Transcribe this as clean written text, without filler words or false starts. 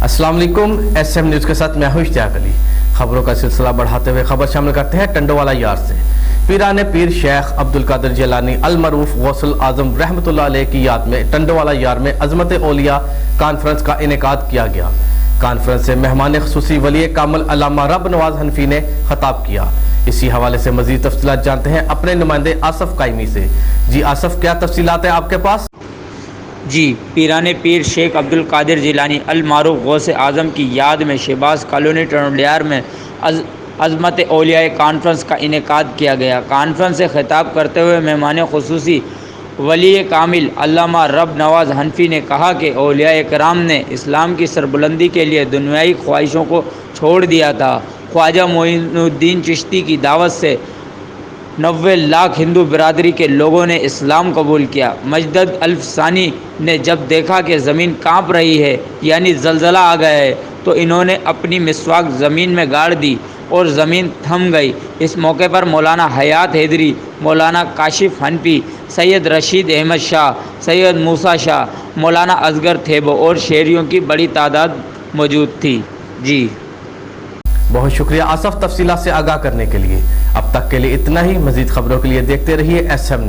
अस्सलाम वालेकुम। SM news के साथ मैं हूं इश्तियाक अली। खबरों का सिलसिला बढ़ाते हुए खबर शामिल करते हैं टंडोवाला यार से। पीराने पीर शेख अब्दुल कादिर जिलानी अल मरूफ गौसुल आजम रहमतुल्लाह अलैह की याद में टंडोवाला यार में अजमत औलिया कॉन्फ्रेंस का इनेकाद किया गया। कॉन्फ्रेंस से मेहमान खुसूसी वली कामिल अल्लामा रब नवाज हनफी ने खिताब किया। इसी हवाले से मजीद तफसीलात जानते हैं अपने नुमाइंदे आसफ कायमी से। जी आसफ, क्या तफसीलात है आपके पास? जी, पीराने पीर शेख अब्दुल कादिर जिलानी अल मारूफ गौस आज़म की याद में शहबाज कॉलोनी टंडोवाला में अज़मत औलिया कॉन्फ्रेंस का इनेकाद किया गया। कॉन्फ्रेंस से खिताब करते हुए मेहमान खुसूसी वली कामिल अल्लामा रब नवाज हनफी ने कहा कि औलिया कराम ने इस्लाम की सरबुलंदी के लिए दुनियाई ख्वाहिशों को छोड़ दिया था। ख्वाजा मोइनुद्दीन चिश्ती की दावत से 90 लाख हिंदू बिरादरी के लोगों ने इस्लाम कबूल किया। मजदद अल्फसानी ने जब देखा कि ज़मीन कांप रही है यानी ज़लज़ला आ गया है तो इन्होंने अपनी मिसवाक ज़मीन में गाड़ दी और ज़मीन थम गई। इस मौके पर मौलाना हयात हैदरी, मौलाना काशिफ हनफी, सैयद रशीद अहमद शाह, सैयद मूसा शाह, मौलाना असगर थेबो और शहरियों की बड़ी तादाद मौजूद थी। जी बहुत शुक्रिया आसफ तफसीलात से आगाह करने के लिए। अब तक के लिए इतना ही। मजीद खबरों के लिए देखते रहिए SM।